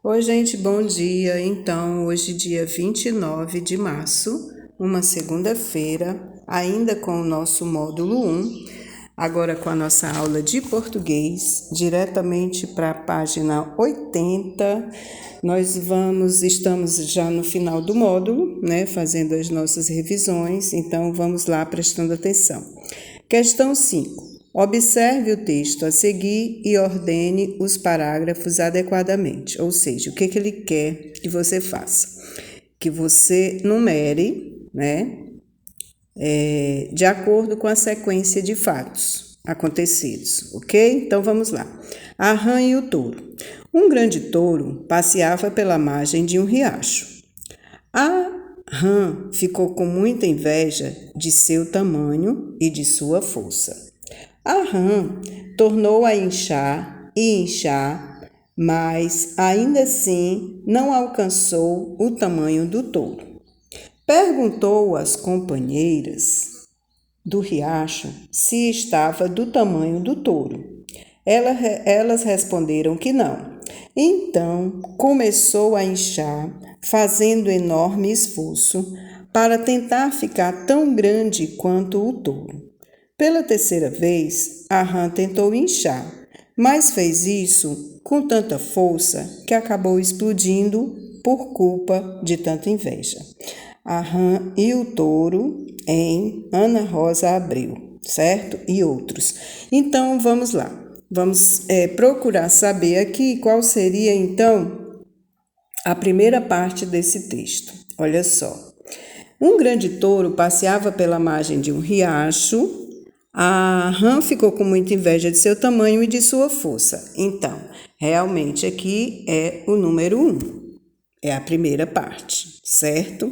Oi, gente, bom dia. Então, hoje, dia 29 de março, uma segunda-feira, ainda com o nosso módulo 1, agora com a nossa aula de português, diretamente para a página 80. Estamos já no final do módulo, né, fazendo as nossas revisões, então vamos lá prestando atenção. Questão 5. Observe o texto a seguir e ordene os parágrafos adequadamente. Ou seja, o que ele quer que você faça? Que você numere, né? De acordo com a sequência de fatos acontecidos, ok? Então vamos lá. A rã e o touro. Um grande touro passeava pela margem de um riacho. A rã ficou com muita inveja de seu tamanho e de sua força. A rã tornou a inchar e inchar, mas ainda assim não alcançou o tamanho do touro. Perguntou às companheiras do riacho se estava do tamanho do touro. Elas responderam que não. Então começou a inchar, fazendo enorme esforço para tentar ficar tão grande quanto o touro. Pela terceira vez, a rã tentou inchar, mas fez isso com tanta força que acabou explodindo por culpa de tanta inveja. A rã e o touro, em Ana Rosa Abreu, certo? E outros. Então, vamos lá. Vamos procurar saber aqui qual seria, então, a primeira parte desse texto. Olha só. Um grande touro passeava pela margem de um riacho. A rã ficou com muita inveja de seu tamanho e de sua força. Então, realmente aqui é o número 1. É a primeira parte, certo?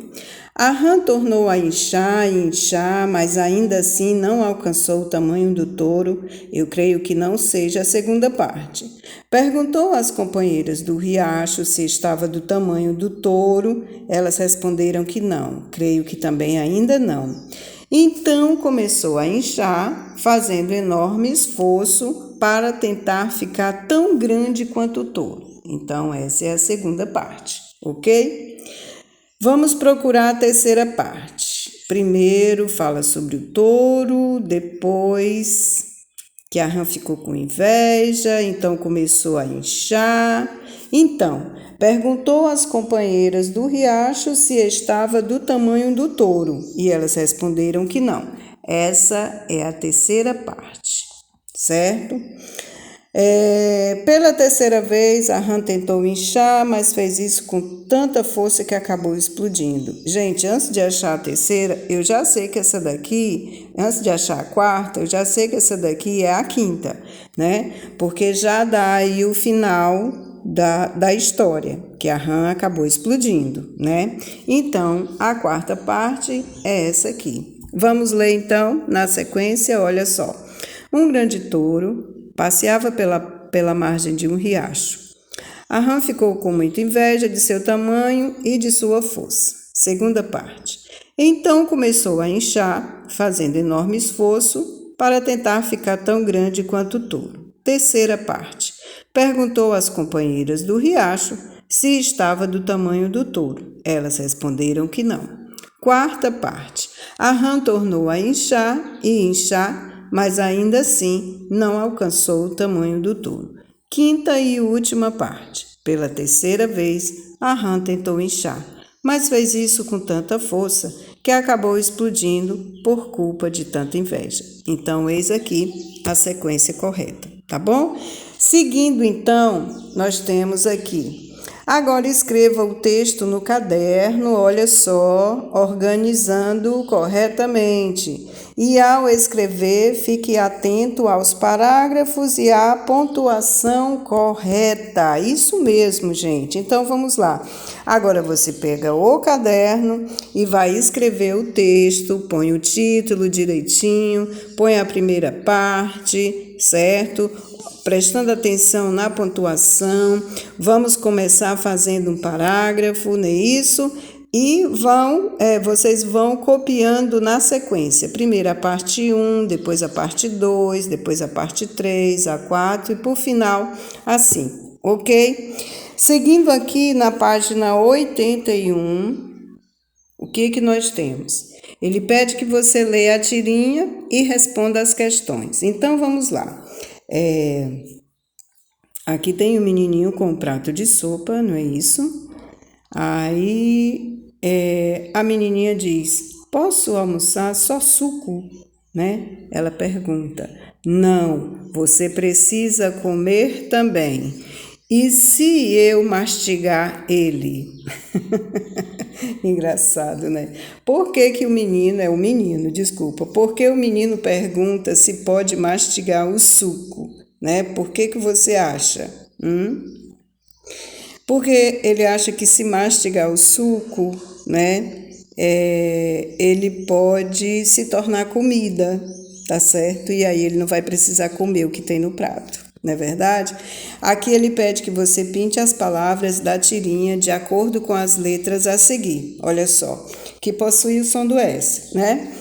A rã tornou a inchar e inchar, mas ainda assim não alcançou o tamanho do touro. Eu creio que não seja a segunda parte. Perguntou às companheiras do riacho se estava do tamanho do touro. Elas responderam que não. Creio que também ainda não. Então começou a inchar, fazendo enorme esforço para tentar ficar tão grande quanto o touro. Então, essa é a segunda parte, ok? Vamos procurar a terceira parte. Primeiro fala sobre o touro, depois que a rã ficou com inveja, então começou a inchar. Então, perguntou às companheiras do riacho se estava do tamanho do touro, e elas responderam que não. Essa é a terceira parte, certo? Pela terceira vez, a rã tentou inchar, mas fez isso com tanta força que acabou explodindo. Gente, antes de achar a terceira, eu já sei que essa daqui, antes de achar a quarta, eu já sei que essa daqui é a quinta, né? Porque já dá aí o final da história, que a rã acabou explodindo, né? Então, a quarta parte é essa aqui. Vamos ler então na sequência, olha só. Um grande touro passeava pela margem de um riacho. A rã ficou com muita inveja de seu tamanho e de sua força. Segunda parte. Então começou a inchar, fazendo enorme esforço para tentar ficar tão grande quanto o touro. Terceira parte. Perguntou às companheiras do riacho se estava do tamanho do touro. Elas responderam que não. Quarta parte. A rã tornou a inchar e inchar, mas ainda assim não alcançou o tamanho do touro. Quinta e última parte. Pela terceira vez, a rã tentou inchar, mas fez isso com tanta força que acabou explodindo por culpa de tanta inveja. Então, eis aqui a sequência correta, tá bom? Seguindo, então, nós temos aqui. Agora escreva o texto no caderno, olha só, organizando corretamente. E ao escrever, fique atento aos parágrafos e à pontuação correta. Isso mesmo, gente. Então vamos lá. Agora você pega o caderno e vai escrever o texto, põe o título direitinho, põe a primeira parte, certo? Prestando atenção na pontuação, vamos começar fazendo um parágrafo, não é isso? E vocês vão copiando na sequência. Primeiro a parte 1, depois a parte 2, depois a parte 3, a 4 e por final assim, ok? Seguindo aqui na página 81, o que nós temos? Ele pede que você leia a tirinha e responda as questões. Então, vamos lá. Aqui tem o menininho com um prato de sopa, não é isso? Aí, a menininha diz, posso almoçar só suco? Né? Ela pergunta, não, você precisa comer também. E se eu mastigar ele? Engraçado, né? Por que o menino, desculpa, por que o menino pergunta se pode mastigar o suco, né? Por que você acha? Porque ele acha que se mastigar o suco, né? Ele pode se tornar comida, tá certo? E aí ele não vai precisar comer o que tem no prato, não é verdade? Aqui ele pede que você pinte as palavras da tirinha de acordo com as letras a seguir. Olha só, que possui o som do S, né?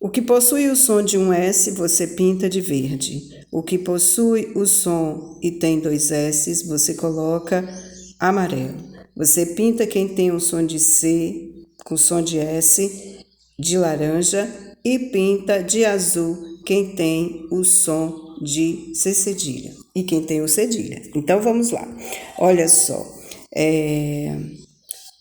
O que possui o som de um S, você pinta de verde. O que possui o som e tem 2 S's, você coloca amarelo. Você pinta quem tem o som de C, com som de S, de laranja, e pinta de azul quem tem o som de C cedilha e quem tem o cedilha. Então, vamos lá. Olha só.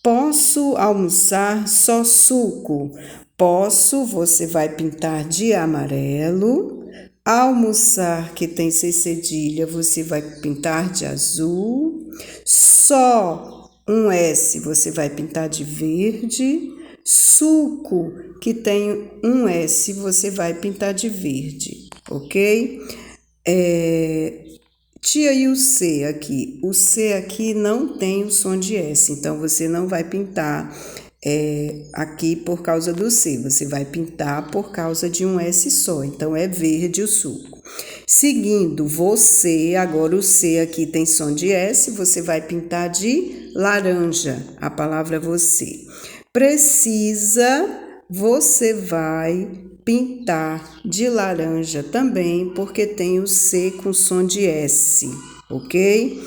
Posso almoçar só suco? Posso, você vai pintar de amarelo. Almoçar, que tem C cedilha, você vai pintar de azul. Só um S, você vai pintar de verde. Suco, que tem um S, você vai pintar de verde, ok? Tia, e o C aqui? O C aqui não tem o som de S, então você não vai pintar aqui por causa do C, você vai pintar por causa de um S só, então é verde o suco. Seguindo, você, agora o C aqui tem som de S, você vai pintar de laranja, a palavra você. Precisa, você vai pintar de laranja também, porque tem o C com som de S, ok?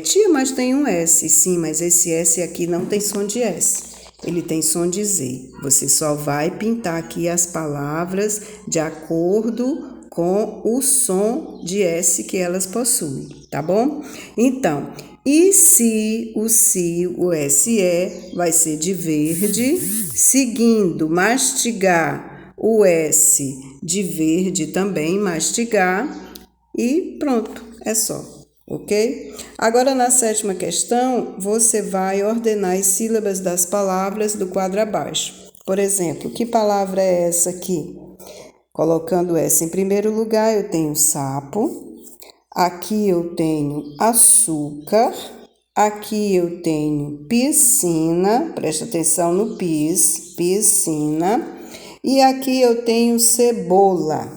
Tia, mas tem um S, sim, mas esse S aqui não tem som de S. Ele tem som de Z. Você só vai pintar aqui as palavras de acordo com o som de S que elas possuem, tá bom? Então, e se o SE vai ser de verde, seguindo mastigar, o S de verde também, mastigar, e pronto, é só, ok? Agora, na 7ª questão, você vai ordenar as sílabas das palavras do quadro abaixo. Por exemplo, que palavra é essa aqui? Colocando essa em primeiro lugar, eu tenho sapo. Aqui eu tenho açúcar. Aqui eu tenho piscina. Presta atenção no piscina. E aqui eu tenho cebola.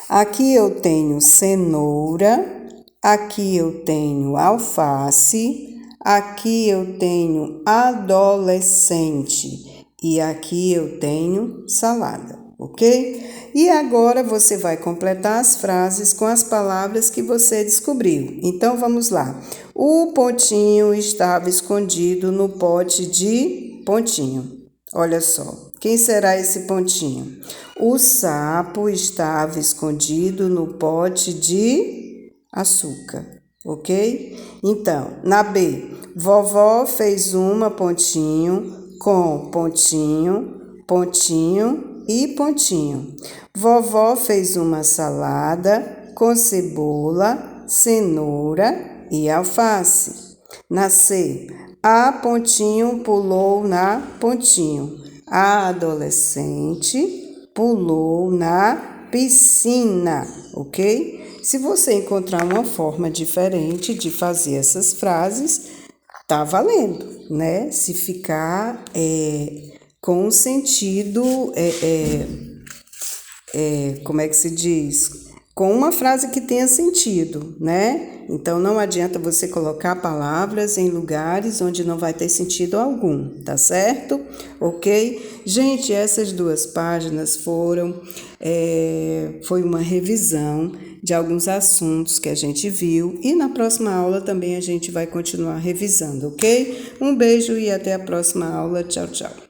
Aqui eu tenho cenoura. Aqui eu tenho alface. Aqui eu tenho adolescente. E aqui eu tenho salada, ok? E agora você vai completar as frases com as palavras que você descobriu. Então, vamos lá. O pontinho estava escondido no pote de pontinho. Olha só, quem será esse pontinho? O sapo estava escondido no pote de açúcar, ok? Então, na B, vovó fez uma pontinho com pontinho, pontinho e pontinho. Vovó fez uma salada com cebola, cenoura e alface. Na C, a pontinho pulou na pontinho. A adolescente pulou na piscina, ok? Se você encontrar uma forma diferente de fazer essas frases, tá valendo, né? Se ficar com um sentido, como é que se diz? com uma frase que tenha sentido, né? Então, não adianta você colocar palavras em lugares onde não vai ter sentido algum, tá certo? Ok? Gente, essas 2 páginas foi uma revisão de alguns assuntos que a gente viu e na próxima aula também a gente vai continuar revisando, ok? Um beijo e até a próxima aula. Tchau, tchau.